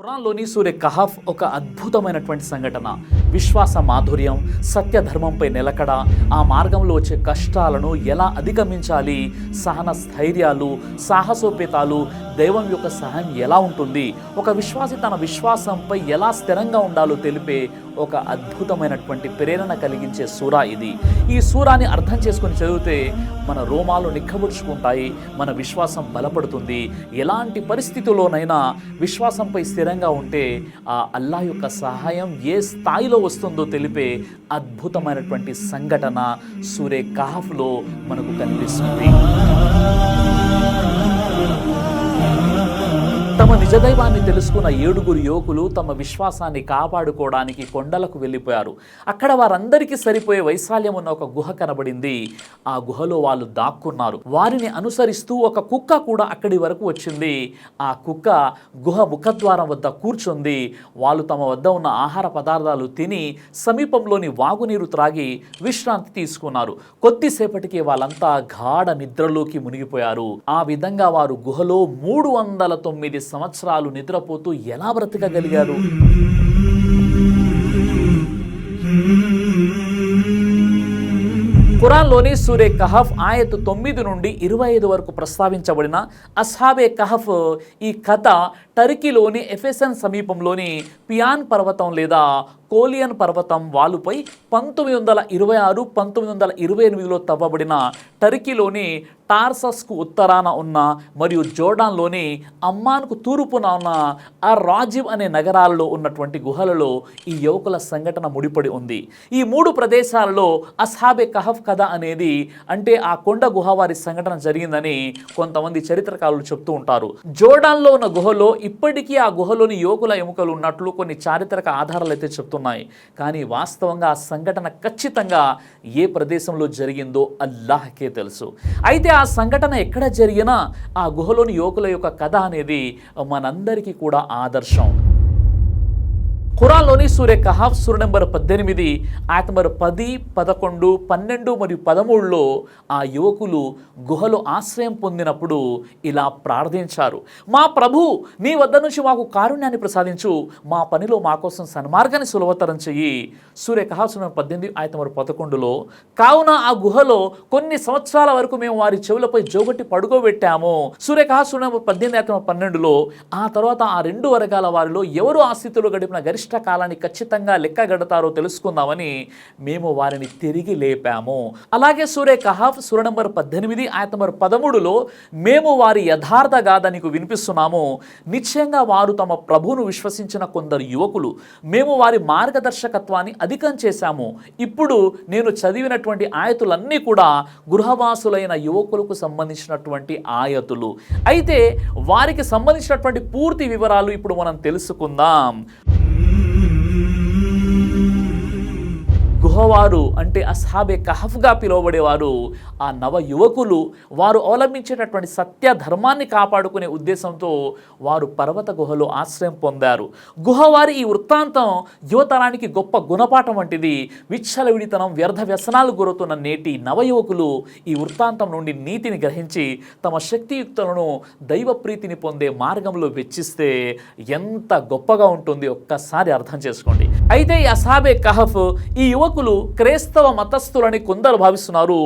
ఖురాన్లోని సూరే కహఫ్ ఒక అద్భుతమైనటువంటి సంఘటన. విశ్వాస మాధుర్యం, సత్యధర్మంపై నిలకడ, ఆ మార్గంలో వచ్చే కష్టాలను ఎలా అధిగమించాలి, సహన స్థైర్యాలు, సాహసోపేతాలు, దైవం యొక్క సహాయం ఎలా ఉంటుంది, ఒక విశ్వాసి తన విశ్వాసంపై ఎలా స్థిరంగా ఉండాలో తెలిపే ఒక అద్భుతమైనటువంటి ప్రేరణ కలిగించే సూరా ఇది. ఈ సూరాని అర్థం చేసుకొని చదివితే మన రోమాలు నిక్కబుడుచుకుంటాయి, మన విశ్వాసం బలపడుతుంది. ఎలాంటి పరిస్థితుల్లోనైనా విశ్వాసంపై స్థిరంగా ఉంటే ఆ అల్లాహ్ యొక్క సహాయం ఏ స్థాయిలో వస్తుందో తెలిపే అద్భుతమైనటువంటి సంఘటన సూరే కహఫ్లో మనకు కనిపిస్తుంది. తమ నిజదైవాన్ని తెలుసుకున్న 7 యువకులు తమ విశ్వాసాన్ని కాపాడుకోవడానికి కొండలకు వెళ్ళిపోయారు. అక్కడ వారందరికీ సరిపోయే వైశాల్యం ఉన్న ఒక గుహ కనబడింది. ఆ గుహలో వాళ్ళు దాక్కున్నారు. వారిని అనుసరిస్తూ ఒక కుక్క కూడా అక్కడి వరకు వచ్చింది. ఆ కుక్క గుహ ముఖద్వారం వద్ద కూర్చుంది. వాళ్ళు తమ వద్ద ఉన్న ఆహార పదార్థాలు తిని సమీపంలోని వాగునీరు త్రాగి విశ్రాంతి తీసుకున్నారు. కొద్దిసేపటికి వాళ్ళంతా గాఢ నిద్రలోకి మునిగిపోయారు. ఆ విధంగా వారు గుహలో 309 సంవత్సరాలు నిద్రపోతూ ఎలా బ్రతకగలిగారు? ఖురాన్లోని సూరే కహఫ్ ఆయత్ 9 నుండి 25 వరకు ప్రస్తావించబడిన అస్హాబే కహఫ్ ఈ కథ టర్కీలోని ఎఫెసన్ సమీపంలోని పియాన్ పర్వతం లేదా కోలియన్ పర్వతం వాలుపై 1926, 1928లో తవ్వబడిన టర్కీలోని టార్సస్కు ఉత్తరాన ఉన్న మరియు జోర్డాన్లోని అమ్మాన్కు తూర్పున ఉన్న ఆ రాజిబ్ అనే నగరాలలో ఉన్నటువంటి గుహలలో ఈ యువకుల సంఘటన ముడిపడి ఉంది. ఈ 3 ప్రదేశాలలో అస్హాబే కహఫ్ కథ అనేది అంటే ఆ కొండ గుహ వారి సంఘటన జరిగిందని కొంతమంది చరిత్రకారులు చెప్తూ ఉంటారు. జోర్డాన్లో ఉన్న గుహలో ఇప్పటికీ ఆ గుహలోని యువకుల ఎముకలు ఉన్నట్లు కొన్ని చారిత్రక ఆధారాలు అయితే చెప్తున్నాయి. కానీ వాస్తవంగా ఆ సంఘటన ఖచ్చితంగా ఏ ప్రదేశంలో జరిగిందో అల్లాహ్కే తెలుసు. అయితే ఆ సంఘటన ఎక్కడ జరిగినా ఆ గుహలోని యువకుల యొక్క కథ అనేది మనందరికీ కూడా ఆదర్శం. ఖురాన్లోని సూరే కహఫ్ సూర నెంబర్ 18 ఆయత్ నెంబర్ 10, 11, 12 మరియు 13లో ఆ యువకులు గుహలో ఆశ్రయం పొందినప్పుడు ఇలా ప్రార్థించారు. మా ప్రభు, నీ వద్ద నుంచి మాకు కారుణ్యాన్ని ప్రసాదించు, మా పనిలో మా కోసం సన్మార్గాన్ని సులభతరం చెయ్యి. సూరే కహఫ్ సూర 18 ఆయత్ నెంబర్ 11లో కావున ఆ గుహలో కొన్ని సంవత్సరాల వరకు మేము వారి చెవులపై జోగొట్టి పడుకోబెట్టాము. సూరే కహఫ్ సూర నెంబర్ 18 ఆయత్ నెంబర్ 12లో ఆ తర్వాత ఆ 2 వర్గాల వారిలో ఎవరు ఆ స్థితిలో గడిపిన గరిష్ట కాలాన్ని ఖచ్చితంగా లెక్కగడతారో తెలుసుకుందామని మేము వారిని తిరిగి లేపాము. అలాగే సూరే కహఫ్ సూర నంబర్ 18 ఆయత్ నంబర్ 13లో మేము వారి యథార్థ గాథ నీకు వినిపిస్తున్నాము. నిశ్చయంగా వారు తమ ప్రభువును విశ్వసించిన కొందరు యువకులు, మేము వారి మార్గదర్శకత్వాన్ని అధికం చేశాము. ఇప్పుడు నేను చదివినటువంటి ఆయతులన్నీ కూడా గృహవాసులైన యువకులకు సంబంధించినటువంటి ఆయతులు. అయితే వారికి సంబంధించినటువంటి పూర్తి వివరాలు ఇప్పుడు మనం తెలుసుకుందాం. గుహవారు అంటే అస్హాబే కహఫ్గా పిలువబడేవారు ఆ నవ యువకులు. వారు అవలంబించేటటువంటి సత్య ధర్మాన్ని కాపాడుకునే ఉద్దేశంతో వారు పర్వత గుహలో ఆశ్రయం పొందారు. గుహవారి ఈ వృత్తాంతం యువతరానికి గొప్ప గుణపాఠం వంటిది. విచ్చలవిడితనం, వ్యర్థ వ్యసనాలు గురవుతున్న నేటి నవ యువకులు ఈ వృత్తాంతం నుండి నీతిని గ్రహించి తమ శక్తియుక్తులను దైవ ప్రీతిని పొందే మార్గంలో వెచ్చిస్తే ఎంత గొప్పగా ఉంటుంది ఒక్కసారి అర్థం చేసుకోండి. అయితే ఈ అస్హాబే కహఫ్ ఈ యువకులు క్రైస్తవ మతస్థులని కొందరు భావిస్తున్నారు.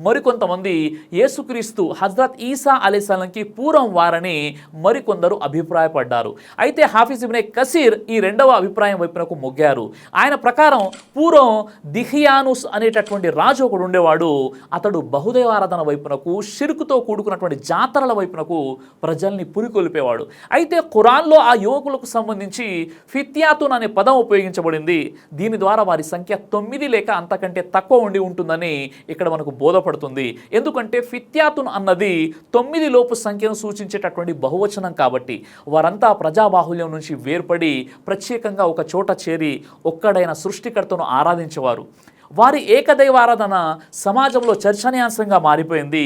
మరికొంతమంది యేసుక్రీస్తు హజ్రత్ ఈసా అలైహిస్సలాంకి పూర్వం వారని మరికొందరు అభిప్రాయపడ్డారు. అయితే హాఫిజ్ ఇబ్నే కసీర్ ఈ 2వ అభిప్రాయం వైపునకు మొగ్గారు. ఆయన ప్రకారం పూర్వం దిహియానుస్ అనేటటువంటి రాజు ఒకడు ఉండేవాడు. అతడు బహుదైవారాధన వైపునకు, షిర్కుతో కూడుకున్నటువంటి జాతరల వైపునకు ప్రజల్ని పురికొల్పేవాడు. అయితే ఖురాన్లో ఆ యువకులకు సంబంధించి ఫిత్యాతున్ అనే పదం ఉపయోగించబడింది. దీని ద్వారా వారి సంఖ్య 9 లేక అంతకంటే తక్కువ ఉండి ఉంటుందని ఇక్కడ మనకు బోధపడుతుంది. ఎందుకంటే ఫిత్యాతున్ అన్నది 9 లోపు సంఖ్యను సూచించేటటువంటి బహువచనం కాబట్టి వారంతా ప్రజాబాహుల్యం నుంచి వేర్పడి ప్రత్యేకంగా ఒక చోట చేరి ఒక్కడైన సృష్టికర్తను ఆరాధించేవారు. వారి ఏకదైవారాధన సమాజంలో చర్చనీయాంశంగా మారిపోయింది.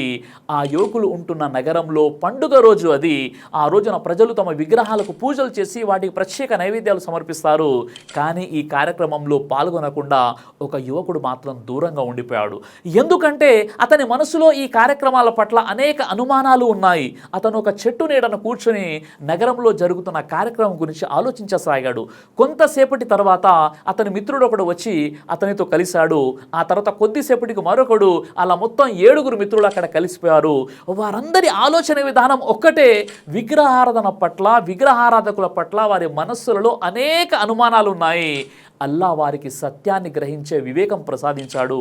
ఆ యువకులు ఉంటున్న నగరంలో పండుగ రోజు అది. ఆ రోజున ప్రజలు తమ విగ్రహాలకు పూజలు చేసి వాటికి ప్రత్యేక నైవేద్యాలు సమర్పిస్తారు. కానీ ఈ కార్యక్రమంలో పాల్గొనకుండా ఒక యువకుడు మాత్రం దూరంగా ఉండిపోయాడు. ఎందుకంటే అతని మనసులో ఈ కార్యక్రమాల పట్ల అనేక అనుమానాలు ఉన్నాయి. అతను ఒక చెట్టు నీడన కూర్చొని నగరంలో జరుగుతున్న కార్యక్రమం గురించి ఆలోచించసాగాడు. కొంతసేపటి తర్వాత అతని మిత్రుడు ఒకడు వచ్చి అతనితో కలిశాడు. ఆ తర్వాత కొద్దిసేపటికి మరొకడు, అలా మొత్తం 7 మిత్రులు అక్కడ కలిసిపోయారు. వారందరి ఆలోచన విధానం ఒక్కటే, విగ్రహారాధన పట్ల, విగ్రహారాధకుల పట్ల వారి మనస్సులలో అనేక అనుమానాలు ఉన్నాయి. అల్లా వారికి సత్యాన్ని గ్రహించే వివేకం ప్రసాదించాడు.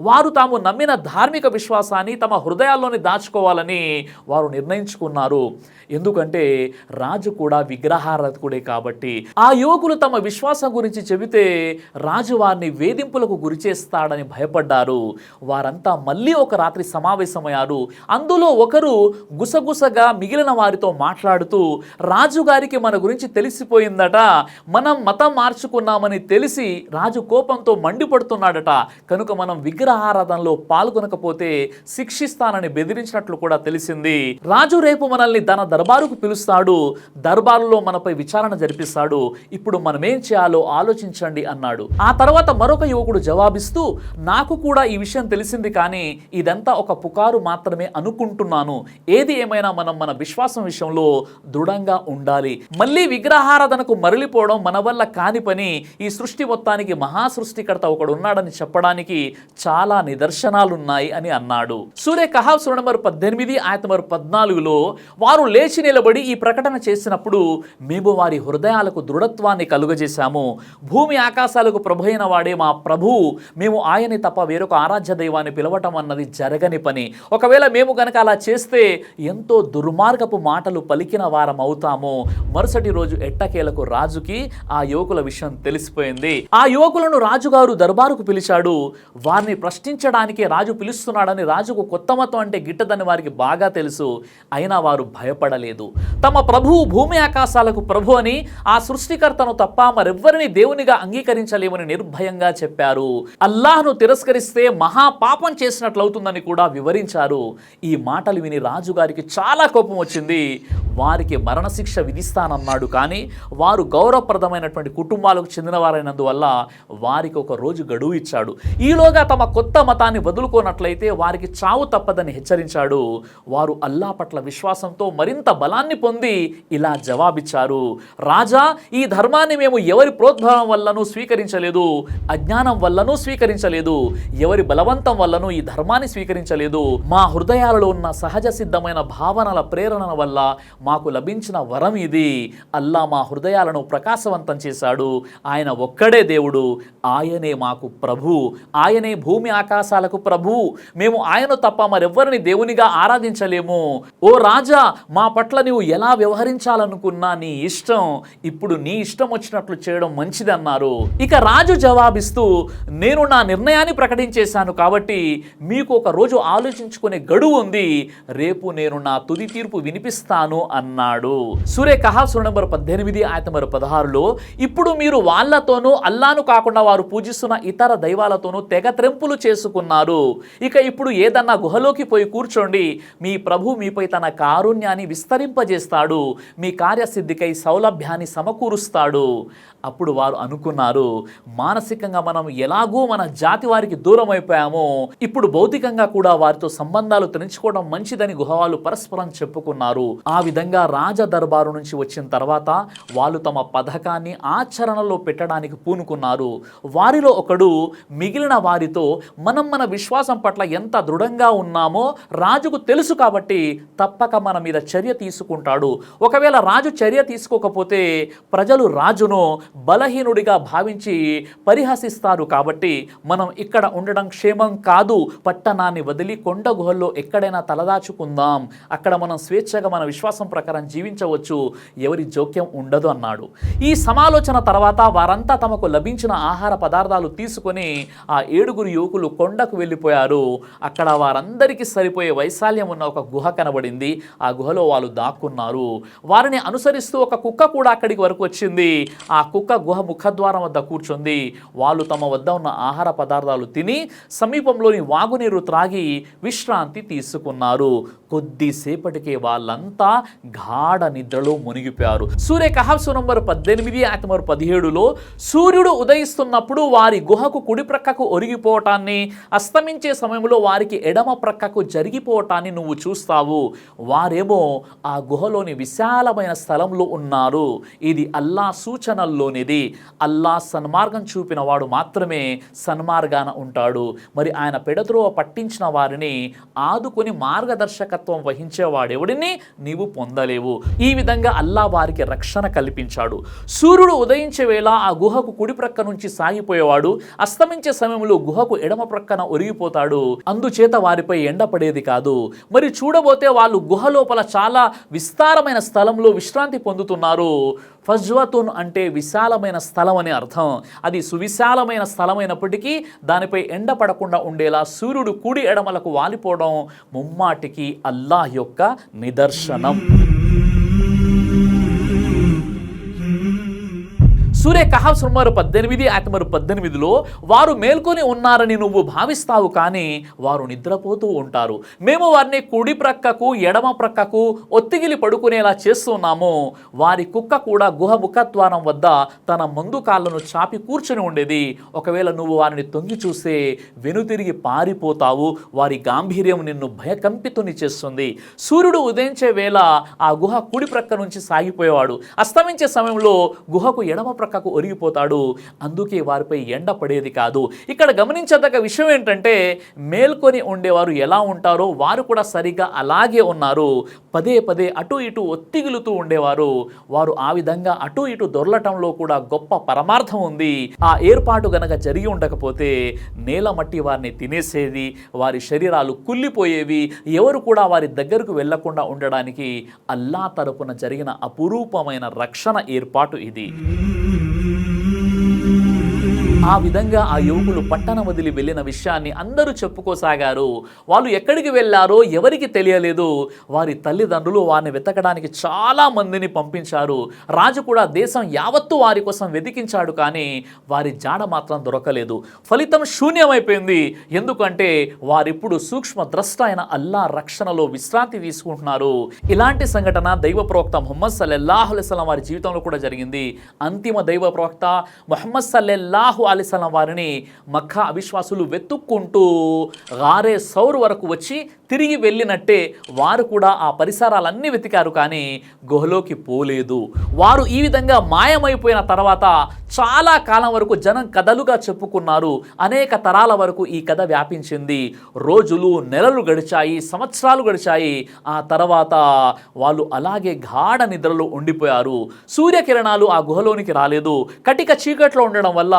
వారు తాము నమ్మిన ధార్మిక విశ్వాసాన్ని తమ హృదయాల్లోనే దాచుకోవాలని వారు నిర్ణయించుకున్నారు. ఎందుకంటే రాజు కూడా విగ్రహారాధకుడే కాబట్టి. ఆ యువకులు తమ విశ్వాసం గురించి చెబితే రాజు వారిని వేధింపులకు గురిచేస్తాడని భయపడ్డారు. వారంతా మళ్ళీ ఒక రాత్రి సమావేశమయ్యారు. అందులో ఒకరు గుసగుసగా మిగిలిన వారితో మాట్లాడుతూ, రాజుగారికి మన గురించి తెలిసిపోయిందట, మనం మతం మార్చుకున్నామని తెలిసి రాజు కోపంతో మండిపడుతున్నాడట, కనుక మనం విగ్రహారాధనలో పాల్గొనకపోతే శిక్షిస్తానని బెదిరించినట్లు కూడా తెలిసింది. రాజు రేపు మనల్ని తన దర్బారుకు పిలుస్తాడు, దర్బారులో మనపై విచారణ జరిపిస్తాడు. ఇప్పుడు మనం ఏం చేయాలో ఆలోచించండి అన్నాడు. ఆ తర్వాత మరొక యువకుడు జవాబిస్తూ, నాకు కూడా ఈ విషయం తెలిసింది, కానీ ఇదంతా ఒక పుకారు మాత్రమే అనుకుంటున్నాను. ఏది ఏమైనా మనం మన విశ్వాసం విషయంలో దృఢంగా ఉండాలి. మళ్ళీ విగ్రహారాధనకు మరలిపోవడం మన వల్ల కాని పని. ఈ సృష్టి మొత్తానికి మహాసృష్టికర్త ఒకడు ఉన్నాడని చెప్పడానికి చాలా నిదర్శనాలున్నాయి అని అన్నాడు. సూరే కహాఫ్ సూర నంబర్ 18 ఆయత నంబర్ 14లో వారు లేచి నిలబడి ఈ ప్రకటన చేసినప్పుడు, మేము వారి హృదయాలకు దృఢత్వాన్ని కలుగజేశాము. భూమి ఆకాశాలకు ప్రభు అయిన వాడే మా ప్రభు. మేము ఆయన్ని తప్ప వేరొక ఆరాధ్య దైవాన్ని పిలవటం అన్నది జరగని పని. ఒకవేళ మేము గనక అలా చేస్తే ఎంతో దుర్మార్గపు మాటలు పలికిన వారం అవుతాము. మరుసటి రోజు ఎట్టకేలకు రాజుకి ఆ యువకుల విషయం తెలిసిపోయింది. ఆ యువకులను రాజుగారు దర్బారుకు పిలిచాడు. వారిని ప్రశ్నించడానికే రాజు పిలుస్తున్నాడని రాజుకు కొత్త మతం అంటే గిట్టదని వారికి బాగా తెలుసు. అయినా వారు భయపడలేదు. తమ ప్రభువు భూమి ఆకాశాలకు ప్రభు అని, ఆ సృష్టికర్తను తప్ప మరెవ్వరిని దేవునిగా అంగీకరించలేమని నిర్భయంగా చెప్పారు. అల్లాహ్ను తిరస్కరిస్తే మహాపాపం చేసినట్లవుతుందని కూడా వివరించారు. ఈ మాటలు విని రాజుగారికి చాలా కోపం వచ్చింది. వారికి మరణశిక్ష విధిస్తానన్నాడు. కానీ వారు గౌరవప్రదమైనటువంటి కుటుంబాలకు చెందిన వారైనందువల్ల వారికి ఒక రోజు గడువు ఇచ్చాడు. ఈలోగా తమ కొత్త మతాన్ని వదులుకోనట్లయితే వారికి చావు తప్పదని హెచ్చరించాడు. వారు అల్లా పట్ల విశ్వాసంతో మరింత బలాన్ని పొంది ఇలా జవాబిచ్చారు, రాజా, ఈ ధర్మాన్ని మేము ఎవరి ప్రోద్బలం వల్లను స్వీకరించలేదు, అజ్ఞానం వల్లను స్వీకరించలేదు, ఎవరి బలవంతం వల్లను ఈ ధర్మాన్ని స్వీకరించలేదు. మా హృదయాలలో ఉన్న సహజ సిద్ధమైన భావనల ప్రేరణ వల్ల మాకు లభించిన వరం ఇది. అల్లా మా హృదయాలను ప్రకాశవంతం చేశాడు. ఆయన ఒక్కడే దేవుడు, ఆయనే మాకు ప్రభు, ఆయనే భూమి ఆకాశాలకు ప్రభు. మేము ఆయన తప్ప మరెవ్వరిని దేవునిగా ఆరాధించలేము. ఓ రాజా, మా పట్ల నీవు ఎలా వ్యవహరించాలనుకున్నా నీ ఇష్టం. ఇప్పుడు నీ ఇష్టం వచ్చినట్లు చేయడం మంచిదన్నారు. ఇక రాజు జవాబిస్తూ, నేను నా నిర్ణయాన్ని ప్రకటించేశాను కాబట్టి మీకు ఒక రోజు ఆలోచించుకునే గడువు ఉంది. రేపు నేను నా తుది తీర్పు వినిపిస్తాను అన్నాడు. సూరే కహాఫ్ సూర నంబర్ 18 ఆయత నంబర్ 16లో, ఇప్పుడు మీరు వాళ్ళతోనూ అల్లాను కాకుండా వారు పూజిస్తున్న ఇతర దైవాలతోనూ తెగత్రెంపులు చేసుకున్నారు. ఇక ఇప్పుడు ఏదన్నా గుహలోకి పోయి కూర్చోండి. మీ ప్రభు మీపై తన కారుణ్యాన్ని విస్తరింపజేస్తాడు. మీ కార్యసిద్ధికై సౌలభ్యాన్ని సమకూరుస్తాడు. అప్పుడు వారు అనుకున్నారు, మానసికంగా మనం ఎలాగూ మన జాతి వారికి దూరం అయిపోయామో, ఇప్పుడు భౌతికంగా కూడా వారితో సంబంధాలు తెంచుకోవడం మంచిదని గుహవాళ్ళు పరస్పరం చెప్పుకున్నారు. ఆ విధంగా రాజ దర్బారు నుంచి వచ్చిన తర్వాత వాళ్ళు తమ పథకాన్ని ఆచరణలో పెట్టడానికి పూనుకున్నారు. వారిలో ఒకడు మిగిలిన వారితో, మనం మన విశ్వాసం పట్ల ఎంత దృఢంగా ఉన్నామో రాజుకు తెలుసు కాబట్టి తప్పక మన మీద చర్య తీసుకుంటాడు. ఒకవేళ రాజు చర్య తీసుకోకపోతే ప్రజలు రాజును బలహీనుడిగా భావించి పరిహసిస్తారు. కాబట్టి మనం ఇక్కడ ఉండడం క్షేమం కాదు. పట్టణాన్ని వదిలి కొండ గుహల్లో ఎక్కడైనా తలదాచుకుందాం. అక్కడ మనం స్వేచ్ఛగా మన విశ్వాసం ప్రకారం జీవించవచ్చు. ఎవరి జోక్యం ఉండదు అన్నాడు. ఈ సమాలోచన తర్వాత వారంతా తమ తమకు లభించిన ఆహార పదార్థాలు తీసుకొని ఆ 7 యువకులు కొండకు వెళ్ళిపోయారు. అక్కడ వారందరికీ సరిపోయే వైశాల్యం ఉన్న ఒక గుహ కనబడింది. ఆ గుహలో వాళ్ళు దాక్కున్నారు. వారిని అనుసరిస్తూ ఒక కుక్క కూడా అక్కడికి వరకు వచ్చింది. ఆ కుక్క గుహ ముఖద్వారం వద్ద కూర్చుంది. వాళ్ళు తమ వద్ద ఉన్న ఆహార పదార్థాలు తిని సమీపంలోని వాగునీరు త్రాగి విశ్రాంతి తీసుకున్నారు. కొద్దిసేపటికే వాళ్ళంతా గాఢ నిద్రలో మునిగిపోయారు. సూర్య కహఫ్ నంబర్ 18 ఆయత నంబర్ 17లో సూర్యుడు ఉదయిస్తున్నప్పుడు వారి గుహకు కుడి ప్రక్కకు ఒరిగిపోవటాన్ని, అస్తమించే సమయంలో వారికి ఎడమ ప్రక్కకు జరిగిపోవటాన్ని నువ్వు చూస్తావు. వారేమో ఆ గుహలోని విశాలమైన స్థలంలో ఉన్నారు. ఇది అల్లా సూచనల్లోనిది. అల్లా సన్మార్గం చూపిన వాడు మాత్రమే సన్మార్గాన ఉంటాడు. మరి ఆయన పెడత్రోవ పట్టించిన వారిని ఆదుకొని మార్గదర్శకత్వం వహించేవాడెవడిని నీవు పొందలేవు. ఈ విధంగా అల్లా వారికి రక్షణ కల్పించాడు. సూర్యుడు ఉదయించే వేళ ఆ గుహకు కుడి ప్రక్క నుంచి సాగిపోయేవాడు, అస్తమించే సమయంలో గుహకు ఎడమ ప్రక్కన ఒరిగిపోతాడు. అందుచేత వారిపై ఎండ పడేది కాదు. మరి చూడబోతే వాళ్ళు గుహ లోపల చాలా విస్తారమైన స్థలంలో విశ్రాంతి పొందుతున్నారు. ఫజ్వతున్ అంటే విశాలమైన స్థలం అని అర్థం. అది సువిశాలమైన స్థలమైనప్పటికీ దానిపై ఎండ పడకుండా ఉండేలా సూర్యుడు కుడి ఎడమలకు వాలిపోవడం ముమ్మాటికి అల్లాహ్ యొక్క నిదర్శనం. సూర్య కహఫ్ నంబర్ 18 ఆయత నంబర్ 18లో వారు మేల్కొని ఉన్నారని నువ్వు భావిస్తావు, కానీ వారు నిద్రపోతూ ఉంటారు. మేము వారిని కుడి ప్రక్కకు ఎడమ ప్రక్కకు ఒత్తిగిలి పడుకునేలా చేస్తున్నాము. వారి కుక్క కూడా గుహ ముఖద్వారం వద్ద తన ముందు కాళ్ళను చాపి కూర్చుని ఉండేది. ఒకవేళ నువ్వు వారిని తొంగి చూస్తే వెనుతిరిగి పారిపోతావు. వారి గాంభీర్యం నిన్ను భయకంపితుని చేస్తుంది. సూర్యుడు ఉదయించే వేళ ఆ గుహ కుడి ప్రక్క నుంచి సాగిపోయేవాడు, అస్తమించే సమయంలో గుహకు ఎడమ ప్రక్కకు ఒరిగిపోతాడు. అందుకే వారిపై ఎండ పడేది కాదు. ఇక్కడ గమనించదగ్గ విషయం ఏంటంటే మేల్కొని ఉండేవారు ఎలా ఉంటారో వారు కూడా సరిగా అలాగే ఉన్నారు. పదే పదే అటు ఇటు ఒత్తిగిలుతూ ఉండేవారు. వారు ఆ విధంగా అటు ఇటు దొర్లటంలో కూడా గొప్ప పరమార్థం ఉంది. ఆ ఏర్పాటు గనక జరిగి ఉండకపోతే నేల మట్టి వారిని తినేసేది, వారి శరీరాలు కుళ్ళిపోయేవి. ఎవరు కూడా వారి దగ్గరకు వెళ్లకుండా ఉండడానికి అల్లా తరపున జరిగిన అపురూపమైన రక్షణ ఏర్పాటు ఇది. ఆ విధంగా ఆ యువకులు పట్టణం వదిలి వెళ్ళిన విషయాన్ని అందరూ చెప్పుకోసాగారు. వాళ్ళు ఎక్కడికి వెళ్ళారో ఎవరికి తెలియలేదు. వారి తల్లిదండ్రులు వారిని వెతకడానికి చాలా మందిని పంపించారు. రాజు కూడా దేశం యావత్తు వారి కోసం వెతికించాడు, కానీ వారి జాడ మాత్రం దొరకలేదు. ఫలితం శూన్యమైపోయింది. ఎందుకంటే వారిప్పుడు సూక్ష్మ ద్రష్ట అయిన అల్లా రక్షణలో విశ్రాంతి తీసుకుంటున్నారు. ఇలాంటి సంఘటన దైవ ప్రవక్త ముహమ్మద్ సల్లల్లాహు అలైహి వసల్లం వారి జీవితంలో కూడా జరిగింది. అంతిమ దైవ ప్రవక్త ముహమ్మద్ సల్లల్లాహు అలైహి వసల్లం వారిని మక్కా అవిశ్వాసులు వెతుక్కుంటూ గారే సౌర్ వరకు వచ్చి తిరిగి వెళ్ళినట్టే వారు కూడా ఆ పరిసరాలన్నీ వెతికారు, కానీ గుహలోకి పోలేదు. వారు ఈ విధంగా మాయమైపోయిన తర్వాత చాలా కాలం వరకు జనం కథలుగా చెప్పుకున్నారు. అనేక తరాల వరకు ఈ కథ వ్యాపించింది. రోజులు నెలలు గడిచాయి, సంవత్సరాలు గడిచాయి. ఆ తర్వాత వాళ్ళు అలాగే గాఢ నిద్రలో ఉండిపోయారు. సూర్యకిరణాలు ఆ గుహలోనికి రాలేదు. కటిక చీకట్లో ఉండడం వల్ల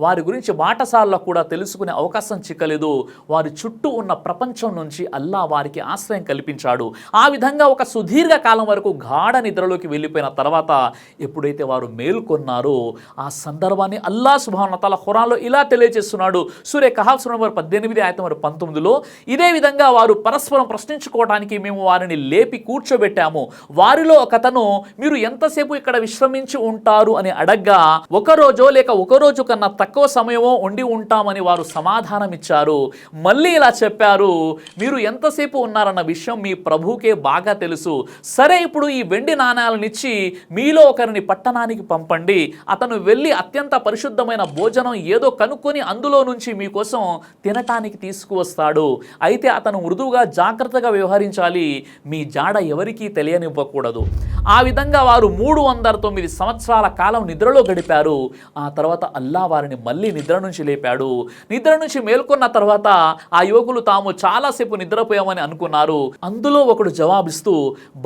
వారి గురించి బాటసార్లకు కూడా తెలుసుకునే అవకాశం చిక్కలేదు. వారి చుట్టూ ఉన్న ప్రపంచం నుంచి అల్లా వారికి ఆశ్రయం కల్పించాడు. ఆ విధంగా ఒక సుదీర్ఘ కాలం వరకు గాఢ నిద్రలోకి వెళ్ళిపోయిన తర్వాత ఎప్పుడైతే వారు మేల్కొన్నారో ఆ సందర్భాన్ని అల్లా సుబ్హానహు వ తఆలా ఖురాన్లో ఇలా తెలియజేస్తున్నాడు. సూర్య కహఫ్ నంబర్ 18 ఆయత నంబర్ 19లో ఇదే విధంగా వారు పరస్పరం ప్రశ్నించుకోవడానికి మేము వారిని లేపి కూర్చోబెట్టాము. వారిలో ఒకతను మీరు ఎంతసేపు ఇక్కడ విశ్రమించి ఉంటారు అని అడగ్గా ఒక రోజో లేక ఒక రోజు కన్నా తక్కువ సమయమో ఉండి ఉంటామని వారు సమాధానం ఇచ్చారు. మళ్ళీ ఇలా చెప్పారు, మీరు ఎంతసేపు ఉన్నారన్న విషయం మీ ప్రభువుకే బాగా తెలుసు. సరే, ఇప్పుడు ఈ వెండి నాణాలనిచ్చి మీలో ఒకరిని పట్టణానికి పంపండి. అతను వెళ్ళి అత్యంత పరిశుద్ధమైన భోజనం ఏదో కనుక్కొని అందులో నుంచి మీకోసం తినటానికి తీసుకువస్తాడు. అయితే అతను మృదువుగా జాగ్రత్తగా వ్యవహరించాలి. మీ జాడ ఎవరికీ తెలియనివ్వకూడదు. ఆ విధంగా వారు 309 సంవత్సరాల కాలం నిద్రలో గడిపారు. ఆ తర్వాత అల్లా వారిని మళ్ళీ నిద్ర నుంచి లేపాడు. నిద్ర నుంచి మేల్కొన్న తర్వాత ఆ యువకులు తాము చాలాసేపు నిద్రపోయామని అనుకున్నారు. అందులో ఒకడు జవాబిస్తూ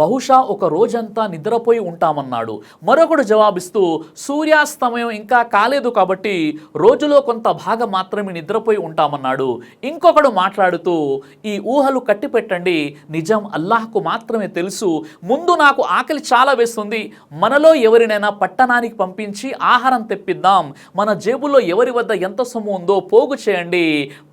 బహుశా ఒక రోజంతా నిద్రపోయి ఉంటామన్నాడు. మరొకడు జవాబిస్తూ సూర్యాస్తమయం ఇంకా కాలేదు కాబట్టి రోజులో కొంత భాగం మాత్రమే నిద్రపోయి ఉంటామన్నాడు. ఇంకొకడు మాట్లాడుతూ ఈ ఊహలు కట్టిపెట్టండి, నిజం అల్లాహ్కు మాత్రమే తెలుసు. ముందు నాకు ఆకలి చాలా వేస్తుంది. మనలో ఎవరినైనా పట్టణానికి పంపించి ఆహారం తెప్పిద్దాం. మన జేబులో ఎవరి వద్ద ఎంత సొమ్ము ఉందో పోగు చేయండి.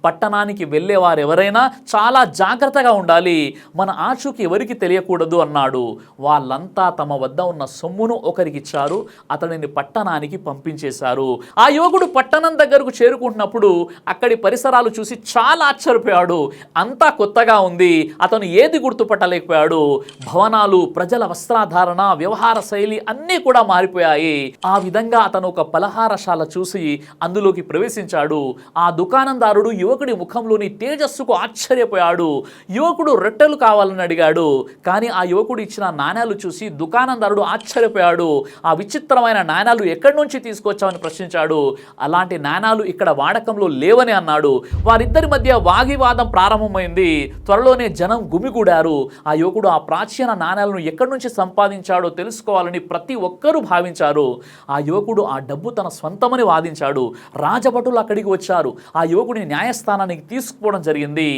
పట్టణానికి వెళ్ళేవారు ఎవరైనా చాలా జాగ్రత్తగా ఉండాలి. మన ఆచూకీ ఎవరికి తెలియకూడదు అన్నాడు. వాళ్ళంతా తమ వద్ద ఉన్న సొమ్మును ఒకరికిచ్చారు. అతనిని పట్టణానికి పంపించేశారు. ఆ యువకుడు పట్టణం దగ్గరకు చేరుకుంటున్నప్పుడు అక్కడి పరిసరాలు చూసి చాలా ఆశ్చర్యపోయాడు. అంతా కొత్తగా ఉంది. అతను ఏది గుర్తుపట్టలేకపోయాడు. భవనాలు, ప్రజల వస్త్రాధారణ, వ్యవహార శైలి అన్నీ కూడా మారిపోయాయి. ఆ విధంగా అతను ఒక పలహారశాల చూసి అందులోకి ప్రవేశించాడు. ఆ దుకాణందారుడు యువకుడి ముఖంలోని తేజస్సుకు ఆశ్చర్యపోయాడు. యువకుడు రొట్టెలు కావాలని అడిగాడు. కానీ ఆ యువకుడు ఇచ్చిన నాణ్యాలు చూసి దుకాణందారుడు ఆశ్చర్యపోయాడు. ఆ విచిత్రమైన నాణ్యాలు ఎక్కడి నుంచి తీసుకొచ్చామని ప్రశ్నించాడు. అలాంటి నాణ్యాలు ఇక్కడ వాడకంలో లేవని అన్నాడు. వారిద్దరి మధ్య వాగ్వివాదం ప్రారంభమైంది. త్వరలోనే జనం గుమిగూడారు. ఆ యువకుడు ఆ ప్రాచీన నాణ్యాలను ఎక్కడి నుంచి సంపాదించాడో తెలుసుకోవాలని ప్రతి ఒక్కరూ భావించారు. ఆ యువకుడు ఆ డబ్బు తన స్వంతమని వాదించాడు. రాజభటులు అక్కడికి వచ్చారు. ఆ యువకుడిని న్యాయస్థానానికి తీసుకుపోవడం జరిగింది.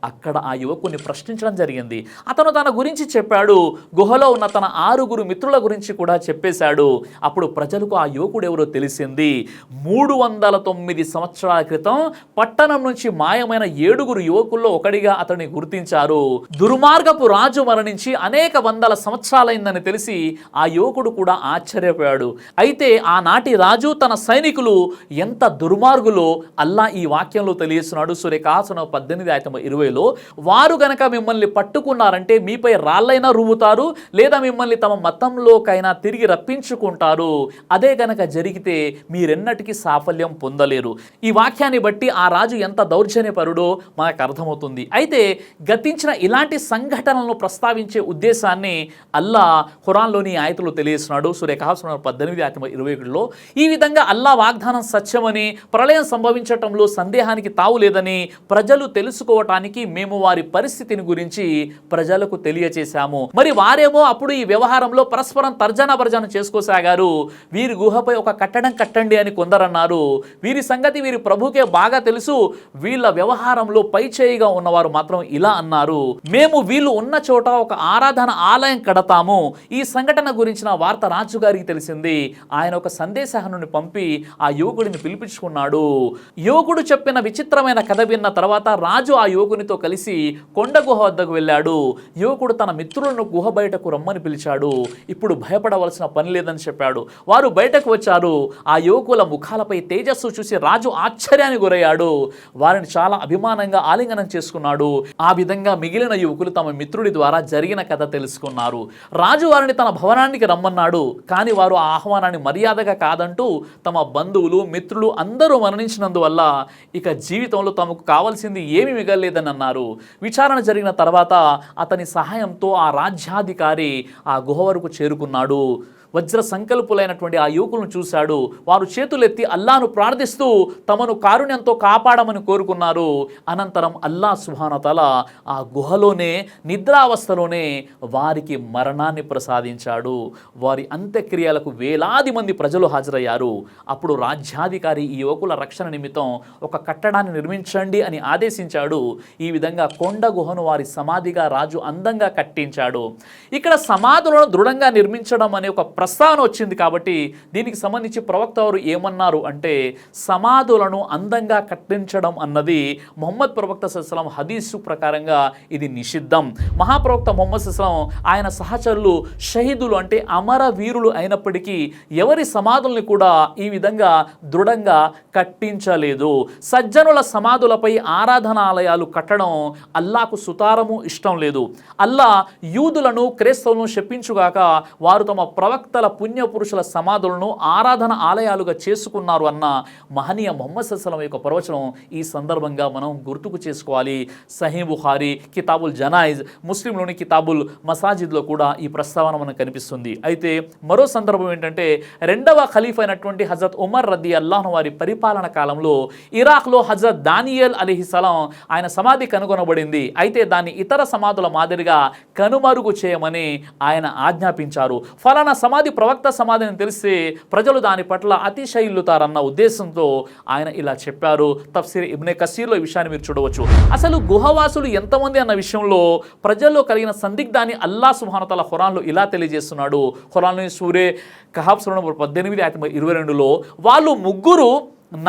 అక్కడ ఆ యువకుడిని ప్రశ్నించడం జరిగింది. అతను తన గురించి చెప్పాడు. గుహలో ఉన్న తన 6 మిత్రుల గురించి కూడా చెప్పేశాడు. అప్పుడు ప్రజలకు ఆ యువకుడు ఎవరో తెలిసింది. 309 సంవత్సరాల క్రితం పట్టణం నుంచి మాయమైన 7 యువకుల్లో ఒకడిగా అతన్ని గుర్తించారు. దుర్మార్గపు రాజు మరణించి అనేక వందల సంవత్సరాలైందని తెలిసి ఆ యువకుడు కూడా ఆశ్చర్యపోయాడు. అయితే ఆనాటి రాజు తన సైనికులు ఎంత దుర్మార్గులో అల్లా ఈ వాక్యంలో తెలియస్తున్నాడు. సూర్యకాసనం 18:20లో వారు గనక మిమ్మల్ని పట్టుకున్నారంటే మీపై రాళ్ళైనా రువ్వుతారు, లేదా మిమ్మల్ని తమ మతంలోకైనా తిరిగి రప్పించుకుంటారు. అదే గనక జరిగితే మీరెన్నటికీ సాఫల్యం పొందలేరు. ఈ వాక్యాన్ని బట్టి ఆ రాజు ఎంత దౌర్జన్యపరుడో మనకు అర్థమవుతుంది. అయితే గతించిన ఇలాంటి సంఘటనలను ప్రస్తావించే ఉద్దేశాన్ని అల్లా ఖురాన్లోని ఆయతులు తెలియజేస్తున్నాడు. సూర్యకాసనం 18:21లో ఈ విధంగా అల్లా వాగ్దానం సత్యమని, ప్రళయం సంభవించటంలో సందేహానికి తావు లేదని ప్రజలు తెలుసుకోవటానికి మేము వారి పరిస్థితిని గురించి ప్రజలకు తెలియచేశాము. మరి వారేమో అప్పుడు ఈ వ్యవహారంలో పరస్పరం తర్జన భర్జన చేసుకోసాగారు. వీరి గుహపై ఒక కట్టడం కట్టండి అని కొందరన్నారు. వీరి సంగతి వీరి ప్రభుకే బాగా తెలుసు. వీళ్ళ వ్యవహారంలో పైచేయిగా ఉన్నవారు మాత్రం ఇలా అన్నారు, మేము వీళ్ళు ఉన్న చోట ఒక ఆరాధన ఆలయం కడతాము. ఈ సంఘటన గురించిన వార్త రాజుగారికి తెలిసింది. ఆయన ఒక సందేశాన్ని పంపి ఆ యువకుడిని పిలిపించుకున్నాడు. యువకుడు చెప్పిన విచిత్రమైన కథ విన్న తర్వాత రాజు ఆ యువకునితో కలిసి కొండ గుహ వద్దకు వెళ్ళాడు. యువకుడు తన మిత్రులను గుహ బయటకు రమ్మని పిలిచాడు. ఇప్పుడు భయపడవలసిన పని లేదని చెప్పాడు. వారు బయటకు వచ్చారు. ఆ యువకుల ముఖాలపై తేజస్సు చూసి రాజు ఆశ్చర్యానికి గురయ్యాడు. వారిని చాలా అభిమానంగా ఆలింగనం చేసుకున్నాడు. ఆ విధంగా మిగిలిన యువకులు తమ మిత్రుడి ద్వారా జరిగిన కథ తెలుసుకున్నారు. రాజు వారిని తన భవనానికి రమ్మన్నాడు. కానీ వారు ఆ ఆహ్వానాన్ని మర్యాదగా కాదంటూ తమ బంధువులు, మిత్రులు అందరూ మరణించినందువల్ల ఇక జీవితంలో తమకు కావాల్సింది ఏమీ మిగలలేదని అన్నారు. విచారణ జరిగిన తర్వాత అతని సహాయంతో ఆ రాజ్యాధికారి ఆ గుహ వరకు చేరుకున్నాడు. వజ్ర సంకల్పులైనటువంటి ఆ యువకులను చూశాడు. వారు చేతులెత్తి అల్లాను ప్రార్థిస్తూ తమను కారుణ్యంతో కాపాడమని కోరుకున్నారు. అనంతరం అల్లా సుబ్హానహు వ తఆలా ఆ గుహలోనే నిద్రావస్థలోనే వారికి మరణాన్ని ప్రసాదించాడు. వారి అంత్యక్రియలకు వేలాది మంది ప్రజలు హాజరయ్యారు. అప్పుడు రాజ్యాధికారి ఈ యువకుల రక్షణ నిమిత్తం ఒక కట్టడాన్ని నిర్మించండి అని ఆదేశించాడు. ఈ విధంగా కొండ గుహను వారి సమాధిగా రాజు అందంగా కట్టించాడు. ఇక్కడ సమాధులను దృఢంగా నిర్మించడం అనే ఒక ప్రస్తావన వచ్చింది కాబట్టి దీనికి సంబంధించి ప్రవక్త వారు ఏమన్నారు అంటే, సమాధులను అందంగా కట్టించడం అన్నది ముహమ్మద్ ప్రవక్త సల్లల్లాహు అలైహి వసల్లం హదీసు ప్రకారంగా ఇది నిషిద్ధం. మహాప్రవక్త ముహమ్మద్ సల్లల్లాహు అలైహి వసల్లం ఆయన సహచరులు షహీదులు అంటే అమర వీరులు అయినప్పటికీ ఎవరి సమాధుల్ని కూడా ఈ విధంగా దృఢంగా కట్టించలేదు. సజ్జనుల సమాధులపై ఆరాధనాలయాలు కట్టడం అల్లాకు సుతారము ఇష్టం లేదు. అల్లా యూదులను, క్రైస్తవులను శపించుగాక వారు తమ ప్రవక్తల పుణ్యపురుషుల సమాధులను ఆరాధన ఆలయాలుగా చేసుకున్నారు అన్న మహనీయ ముహమ్మద్ సల్లల్లాహు అలైహి వసల్లం యొక్క ప్రవచనం ఈ సందర్భంగా మనం గుర్తుకు చేసుకోవాలి. సహీ బుఖారీ కితాబుల్ జనాయిజ్, ముస్లింలోని కితాబుల్ మసాజిద్లో కూడా ఈ ప్రస్తావన మనకు కనిపిస్తుంది. అయితే మరో సందర్భం ఏంటంటే, 2వ ఖలీఫా అయినటువంటి హజరత్ ఉమర్ రదియల్లాహు అన్హు వారి పరిపాలన కాలంలో ఇరాక్లో హజరత్ దానియేల్ అలైహిస్సలాం ఆయన సమాధి కనుగొనబడింది. అయితే దాన్ని ఇతర సమాధుల మాదిరిగా కనుమరుగు చేయమని ఆయన ఆజ్ఞాపించారు. ఫలానా సమాధి సమాధి ప్రవక్త సమాధి అని తెలిస్తే ప్రజలు దాని పట్ల అతిశయిల్లుతారన్న ఉద్దేశంతో ఆయన ఇలా చెప్పారు. తఫ్సీర్ ఇబ్నే కసీర్లో ఈ విషయాన్ని మీరు చూడవచ్చు. అసలు గుహవాసులు ఎంతమంది అన్న విషయంలో ప్రజల్లో కలిగిన సందిగ్ధాన్ని అల్లాహ్ సుబ్హానహు వ తఆలా ఖురాన్లో ఇలా తెలియజేస్తున్నాడు. ఖురాన్లోని సూరే కహఫ్ సూరా 18:22లో వాళ్ళు ముగ్గురు,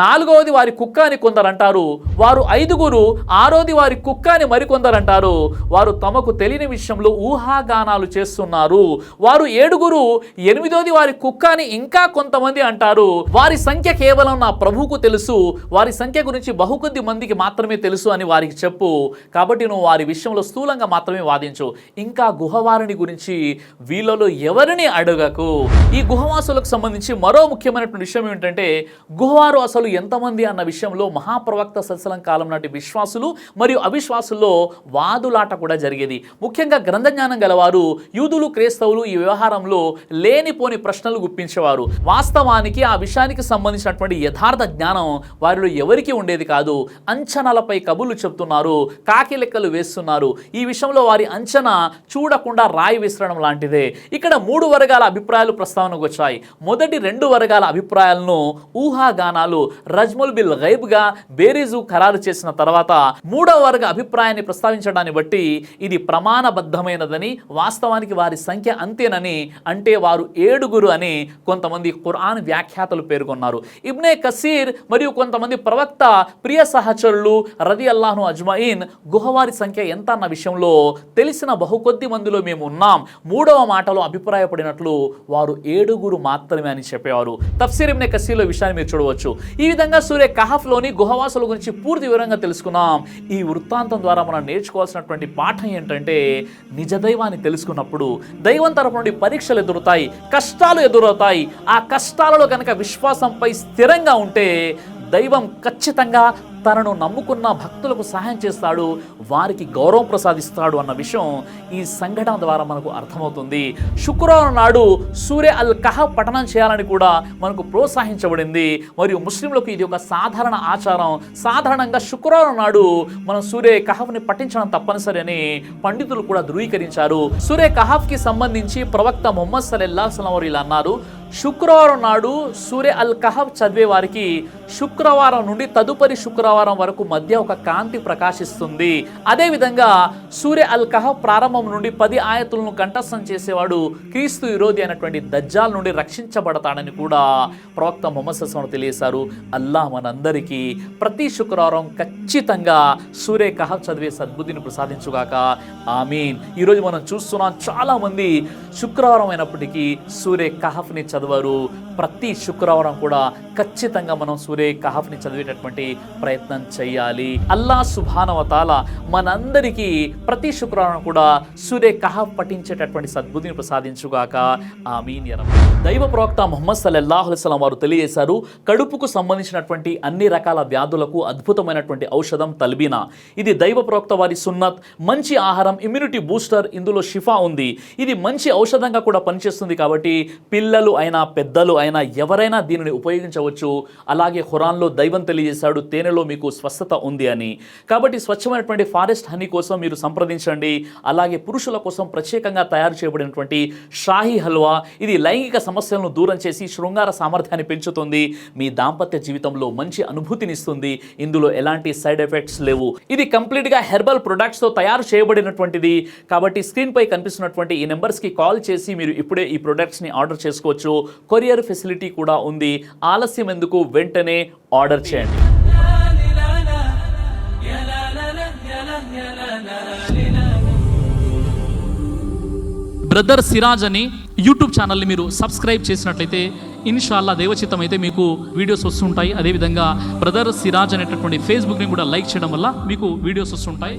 నాలుగవది వారి కుక్క అని కొందరు అంటారు, వారు ఐదుగురు, ఆరోది వారి కుక్క అని మరికొందరు అంటారు, వారు తమకు తెలియని విషయంలో ఊహాగానాలు చేస్తున్నారు, వారు ఏడుగురు, ఎనిమిదోది వారి కుక్క అని ఇంకా కొంతమంది అంటారు, వారి సంఖ్య కేవలం నా ప్రభువుకు తెలుసు, వారి సంఖ్య గురించి బహుకొద్ది మందికి మాత్రమే తెలుసు అని వారికి చెప్పు, కాబట్టి నువ్వు వారి విషయంలో స్థూలంగా మాత్రమే వాదించు, ఇంకా గుహవారిని గురించి వీళ్ళలో ఎవరిని అడగకు. ఈ గుహవాసులకు సంబంధించి మరో ముఖ్యమైనటువంటి విషయం ఏమిటంటే, గుహవారు అసలు ఎంతమంది అన్న విషయంలో మహాప్రవక్త సల్సలం కాలం నాటి విశ్వాసులు మరియు అవిశ్వాసుల్లో వాదులాట కూడా జరిగేది. ముఖ్యంగా గ్రంథ జ్ఞానం గలవారు యూదులు క్రైస్తవులు ఈ వ్యవహారంలో లేనిపోని ప్రశ్నలు గుప్పించేవారు. వాస్తవానికి ఆ విషయానికి సంబంధించినటువంటి యథార్థ జ్ఞానం వారిలో ఎవరికి ఉండేది కాదు. అంచనాలపై కబుర్లు చెప్తున్నారు, కాకి లెక్కలు వేస్తున్నారు. ఈ విషయంలో వారి అంచనా చూడకుండా రాయి విసరడం లాంటిదే. ఇక్కడ 3 వర్గాల అభిప్రాయాలు ప్రస్తావనకు వచ్చాయి. మొదటి 2 వర్గాల అభిప్రాయాలను ఊహాగానాలు రజ్ముల్ బిల్ గైబ్గా బేరీజు ఖరారు చేసిన తర్వాత 3వ వర్గ అభిప్రాయాన్ని ప్రస్తావించడాన్ని బట్టి ఇది ప్రమాణబద్ధమైనదని, వాస్తవానికి వారి సంఖ్య అంతేనని, అంటే వారు 7గురు అని కొంతమంది ఖురాన్ వ్యాఖ్యాతలు పేర్కొన్నారు. ఇబ్నే కసీర్ మరియు కొంతమంది ప్రవక్త ప్రియ సహచరులు రదియల్లాహు అజ్మఈన్ గుహవారి సంఖ్య ఎంత అన్న విషయంలో తెలిసిన బహుకొద్ది మందిలో మేము ఉన్నాం, 3వ మాటలో అభిప్రాయపడినట్లు వారు 7గురు మాత్రమే అని చెప్పేవారు. తఫ్సీర్ ఇబ్నే కసీర్లో విషయాన్ని మీరు చూడవచ్చు. ఈ విధంగా సూరే కహఫ్లోని గుహవాసుల గురించి పూర్తి వివరంగా తెలుసుకున్నాం. ఈ వృత్తాంతం ద్వారా మనం నేర్చుకోవాల్సినటువంటి పాఠం ఏంటంటే, నిజ దైవాన్ని తెలుసుకున్నప్పుడు దైవం తరపు నుండి పరీక్షలు ఎదురుతాయి, కష్టాలు ఎదురవుతాయి. ఆ కష్టాలలో కనుక విశ్వాసంపై స్థిరంగా ఉంటే దైవం ఖచ్చితంగా తనను నమ్ముకున్న భక్తులకు సహాయం చేస్తాడు, వారికి గౌరవం ప్రసాదిస్తాడు అన్న విషయం ఈ సంఘటన ద్వారా మనకు అర్థమవుతుంది. శుక్రవారం నాడు సూరే అల్ కహఫ్ పఠనం చేయాలని కూడా మనకు ప్రోత్సహించబడింది. మరియు ముస్లింలకు ఇది ఒక సాధారణ ఆచారం. సాధారణంగా శుక్రవారం నాడు మనం సూరే కహఫ్ని పఠించడం తప్పనిసరి అని పండితులు కూడా ధృవీకరించారు. సూరే కహఫ్కి సంబంధించి ప్రవక్త ముహమ్మద్ సల్లల్లాహు అలైహి వసల్లం వారు ఇలా అన్నారు, శుక్రవారం నాడు సూరే అల్ కహఫ్ చదివే వారికి శుక్రవారం నుండి తదుపరి శుక్రవారం వరకు మధ్య ఒక కాంతి ప్రకాశిస్తుంది. అదేవిధంగా సూరే అల్ కహఫ్ ప్రారంభం నుండి 10 ఆయతులను కంఠస్థం చేసేవాడు క్రీస్తు విరోధి అయినటువంటి దజ్జాల్ నుండి రక్షించబడతాడని కూడా ప్రవక్త ముహమ్మద్ సల్లల్లాహు అలైహి వసల్లం తెలియజేశారు. అల్లాహ్ మనందరికీ ప్రతి శుక్రవారం ఖచ్చితంగా సూరే కహఫ్ చదివే సద్బుద్ధిని ప్రసాదించుగాక. ఆమీన్. ఈరోజు మనం చూస్తున్నాం, చాలా మంది శుక్రవారం అయినప్పటికీ సూరే కహఫ్ని చదవరు. ప్రతి శుక్రవారం కూడా ఖచ్చితంగా మనం సూరే కహఫ్ని చదివేటటువంటి ప్రయత్నం చేయాలి. అల్లాహ్ సుబ్హానహు వ తఆలా మనందరికీ ప్రతి శుక్రవారం కూడా సూరే కహఫ్ పఠించేటటువంటి సద్బుద్ధిని ప్రసాదించుగాక. ఆమీన్ యా రబ్బ్. దైవ ప్రవక్త ముహమ్మద్ సల్లల్లాహు అలైహి వసల్లం వారు తెలియజేశారు, కడుపుకు సంబంధించినటువంటి అన్ని రకాల వ్యాధులకు అద్భుతమైనటువంటి ఔషధం తల్బీనా. ఇది దైవ ప్రవక్త వారి సున్నత్. మంచి ఆహారం, ఇమ్యూనిటీ బూస్టర్, ఇందులో షిఫా ఉంది. ఇది మంచి ఔషధంగా కూడా పనిచేస్తుంది. కాబట్టి పిల్లలు అయినా పెద్దలు అయినా ఎవరైనా దీనిని ఉపయోగించవచ్చు. అలాగే ఖురాన్లో దైవం తెలియజేశాడు, తేనెలో మీకు స్వస్థత ఉంది అని. కాబట్టి స్వచ్ఛమైనటువంటి ఫారెస్ట్ హనీ కోసం మీరు సంప్రదించండి. అలాగే పురుషుల కోసం ప్రత్యేకంగా తయారు చేయబడినటువంటి షాహీ హల్వా, ఇది లైంగిక సమస్యలను దూరం చేసి శృంగార సామర్థ్యాన్ని పెంచుతుంది, మీ దాంపత్య జీవితంలో మంచి అనుభూతినిస్తుంది. ఇందులో ఎలాంటి సైడ్ ఎఫెక్ట్స్ లేవు. ఇది కంప్లీట్గా హెర్బల్ ప్రొడక్ట్స్తో తయారు చేయబడినటువంటిది. కాబట్టి స్క్రీన్పై కనిపిస్తున్నటువంటి ఈ నెంబర్స్కి కాల్ చేసి మీరు ఇప్పుడే ఈ ప్రొడక్ట్స్ని ఆర్డర్ చేసుకోవచ్చు. కొరియర్ ఫెసిలిటీ కూడా ఉంది. ఆలస్యం ఎందుకు, వెంటనే ఆర్డర్ చేయండి. బ్రదర్ సిరాజ్ అని యూట్యూబ్ ఛానల్ని మీరు సబ్స్క్రైబ్ చేసినట్లయితే ఇన్షాల్లా దైవచిత్తం అయితే మీకు వీడియోస్ వస్తుంటాయి. అదేవిధంగా బ్రదర్ సిరాజ్ అనేటటువంటి ఫేస్బుక్ని కూడా లైక్ చేయడం వల్ల మీకు వీడియోస్ వస్తుంటాయి.